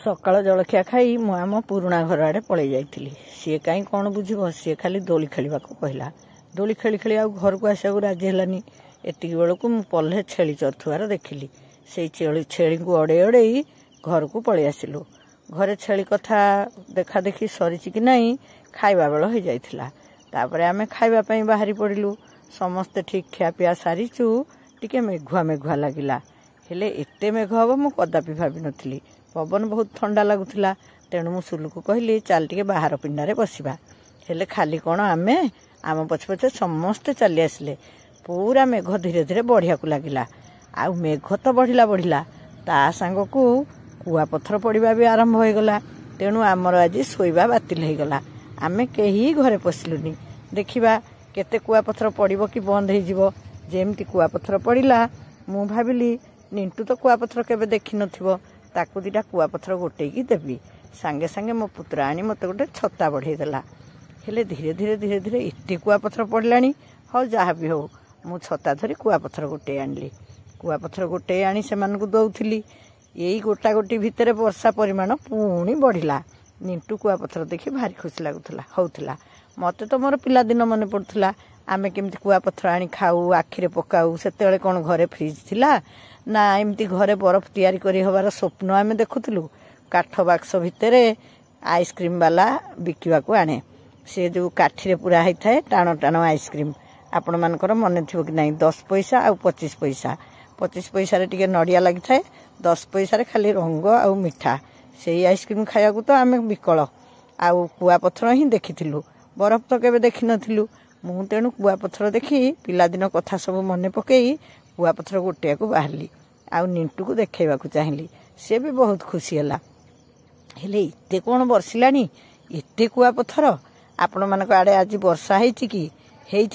सकाळ जलखिया खाई मु आम पुराणा घर आड़े पलि जाइली। सी कहीं कौन बुझब, सी खाली दोली खेलिबा को कहला। दोली खेली खेली आ घर को आसा राजी हेलानी। एतिक बेलू मु पल्ले छेली चरुथुवार देखिली। से छेली को अड़े अड़े घर को पलि आसिलु। घरे छेली कथा देखा देखी सरीची कि नहीं खाइबा बेल हो जाइथिला। तापरे आमे खाइबा पई बाहरी पड़िलु। समस्ते ठीक खियापिया सारीचु। टिके मेघुआ मेघुआ लागिला। हेले एते मेघ हब मु कदापि भाबी नथिली। पवन बहुत ठंडा लगुला। तेणु मु सुलु को कहली चल टिके बाहर पिंडारे बसिबा। हेले खाली कौन आमे आम पछे पछे समस्ते चली आसिले। पूरा मेघ धीरे धीरे बढ़िया को लगिला। आउ मेघ तो बढ़िला बढ़िला ता सांग को कुआ पत्थर पड़वा भी आरंभ हो गला। तेणु आमर आज शोइबा बातिल हो गला। आमे केही घरे पशिलुनी। देखिबा केते कुआ पत्थर पड़िबो कि बंद हो जिवो। जेमती कुआ पत्थर पड़िला मु भाबिली निंटू तो कुआ पत्थर केबे देखि नथिबो। ताकू दिटा कुआ पत्थर गोटेकी देवी। सांगे सांगे मो पुत्र आनी मते गोटे छत्ता बढ़े देला। हेले धीरे धीरे धीरे धीरे एते कुआ पत्थर पड़लानी। हो जहा भी हो मु छत्ता धरी कुआ पत्थर गोटे आनली। कुआ पत्थर गोटे आनी सेमानकु दउथिली। एई गोटा गोटी भितरे वर्षा परिमाण पुणी बढ़िला। निंटू कुआ पत्थर देखि भारी खुशी लागुथला होउथला। मते तो मोर पिला दिन मने पड़थला। आमे केमती कुआ पत्थर आनी खाऊ आखिरे पकाऊ। सेतेबेले कोन घरे फ्रिज थिला ना एमती घरे बरफ तैयारी करी हबार स्वप्न आमे देखुथलु। काठ बाक्स भितरे आइसक्रीम वाला बिकिवा को आने। से जो काठीरे पूरा होई थाए टाण टाण आइसक्रीम आपण मानकर मने थिबो कि नहीं 10 पैसा आ 25 पैसा। 25 पैसा रे टिके नडिया लागि थाए। 10 पैसा रे खाली रंग आ मिठा। सेही आइसक्रीम खाया को तो आमे बिकल आ कुआ पत्थर ही देखिथिलु। बरफ तो केबे देखि नथिलु। मु तेणु कुआ पत्थर देखी पिला दिन कथा सब मने पकेई कुआ पत्थर गोटिया को बाहरली। आ निंटू को देखैबा को चाहिली। से भी बहुत खुशी हला। हेले इते कोन बरसिलानी एते कुआ पत्थर आपण मानक आड़े आज वर्षा हेची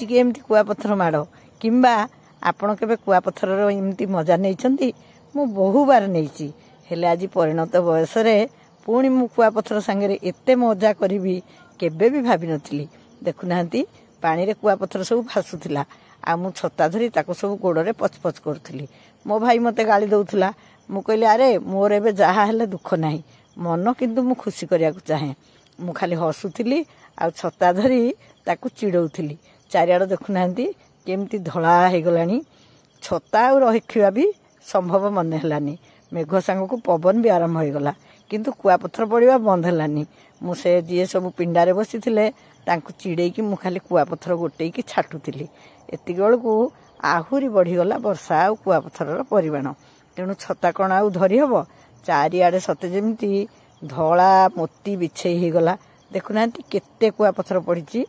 कि एमती कुआ पत्थर माड़ किंबा आपण केबे कुआ पत्थर रो एमती मजा नैचंती। मु बहु बार नैची। हेले आज परिणत बयस रे पुणी मु कुआ पत्थर संगे एते मजा करिवि केबे भी भाबी नथिली। देखुनांती पानी रे कुआ पत्थर सब भासुथिला। आ मु छत्ता धरी ताको सब गोड़े पचपच करथुली। मो भाई मते गाली दउथुला। मु कहली अरे मोर एबे जहा हेले दुख नाही मन किंतु मु खुशी करिया को चाहे। मु खाली हसुथिली आ छत्ता धरी ताको चिड़ौथिली। चारिआड देखुनांती केमती धळा हे गलानी। छत्ता आ रखिबा भी संभव मने हलानी। मेघ सांग को पवन भी आरंभ हो गला। किंतु कुआ पत्थर पड़वा बंद हलानी। मु से जी सब पिंडारे बसिथिले तांको चिड़ेकी मु खाली कुआ पत्थर गोटेकी छाटुथिली। एतिक बेलू आहुरी बढ़ीगला वर्षा आ कुआ पत्थर परिमाण। तेणु छत्ता कण आउ धरी हब। चारिआडे सते जेमती धला मोती बिछेई हो गला। देखुनांती केते कुआ पत्थर पड़ी।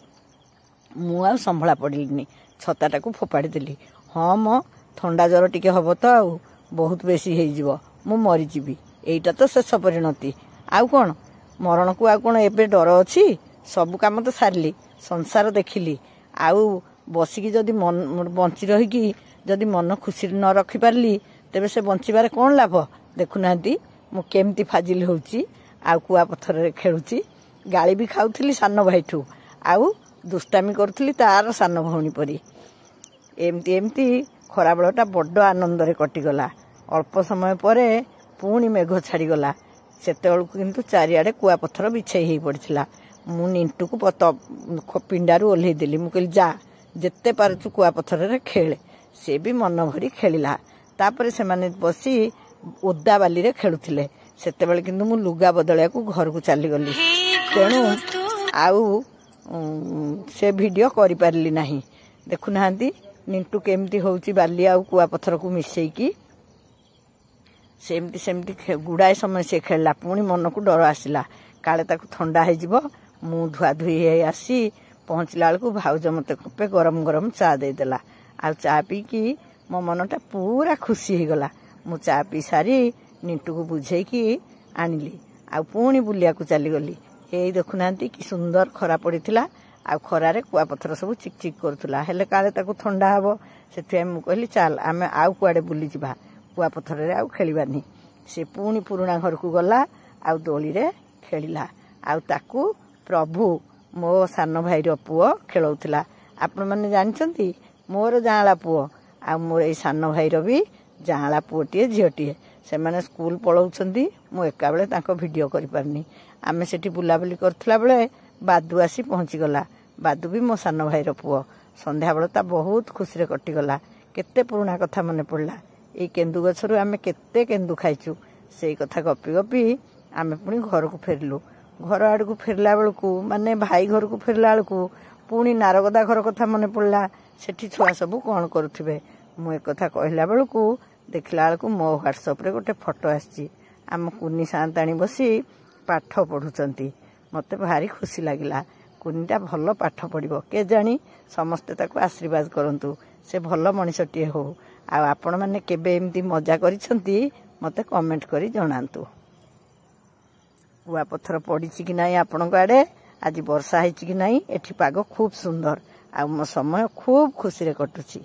मु आ संभला पड़िलिनी। छत्ताटा को फोपाड़ी देली। हाँ मो ठंडा जर टिके हब तो आउ बहुत बेसी हेई जिवो। मु मरी जीवी। एइटा तो शेष परिणति। आउ कोन मरण को आउ कोन एबे डर अछि। सब काम तो सारली। संसार देखिली। आउ बसिकी जदि मन बंची रही जदि मन खुशी न रखी पारली तेबे से बंचिबारे कोन लाभ। देखुनांती मु केमती फाजिल होउची। आउ कुआ पत्थर रे खेलुची। गाली भी खाउथली सान भाईठू। आउ दुष्टामी करथली तार सान भौणी परी। एमती एमती खरा बेलटा बड्ड आनंद रे कटिगला। अल्प समय परे पुणी मेघ छाड़ीगला। सेते बेलू किंतु चारिआडे कुआ पत्थर बिछेई हेई पड़िथिला। मु निंटू को पिंडारू ओल्हेई देली। मु कहली जा जेते पारचु कुआ पत्थर रे खेले। से भी मन भरी खेलिला। तापरे से माने बसी ओदा बाली रे खेलुथिले। सेते बेले किंतु मु लुगा बदलिया को घर को चली गली। तेणु आउ से वीडियो करि पारली नाही। देखुनांती निंटू केमती होउची बाली आउ कुआ पत्थर को मिसेईकी सेमती सेमती गुड़ाए समय से खेलला। पुणी मन को डर आसिला काले ताकू ठंडा हो जिवो। मु धुआ धुई हे आसी पहुँचला बेलू भाउज मते कपे गरम गरम चा देदेला। आ चा पीकी मो मनटा पूरा खुशी हो गला। मु चा पी सारी निंटू को बुझेकी आनिली। आ पुणी बुलिया को चली गली। एई देखुनांती कि सुंदर खरा पड़ीथिला। आ खरारे कुआ पत्थर सब चिक चिक करथुला। हेले काले ताकू ठंडा हबो सेथि मु कहली चल आमे आउ कुआडे बुली जिबा। कुआ पत्थर रे आउ खेलिबानी। से पुणी पुराणा घर को गला। आउ दोली रे खेलिला। आउ ताकू प्रभु मो सान भाई रो पुओ खेलौथिला। आपण माने जानछंती मोर जांला पुओ आ मोर ए सान भाई रो भी जाँला पुओटीए झीटीए से मैंने स्कूल पलाउछंती मु एका बेले तांको वीडियो करि पारनी आमे सेठी बुलाबुली करथला बेले बादू आसी पहुँची गला बादू भी मो सान भाईर पुओ संध्या बेले ता बहुत खुशी रे कटिगला केते पुराना कथा मने पड़ला ए केन्दु गछरु आमे केते केन्दु खाइछु सेई कथा गपी गपी आमे पुणी घर को फेरलु घर आड़ को फेरला बेलू माने भाई घर को फेरला बेलू पुणी नारगदा घर कथा मने पड़ला सेठी छुआ सब कौन करुथिबे मु एक कथा कहला बेलू देखला बेलू मो व्हाट्सएप रे गोटे फोटो आसी आम कुनी सांताणी बसी पाठ पढ़ुचंती मते भारी खुशी लागिला कुनीटा भल पाठ पढ़िबो के जानी समस्ते ताको आशीर्वाद करंतु से भल मनीषटीए हो आपण माने केबे एमती मजा करिसंती मते कमेंट करी जणांतु कुआपथर पड़ी कि नाई आपण आड़े आज वर्षा है कि नाई एठी पाग खूब सुंदर आ मो समय खूब खुशी रे कटुची।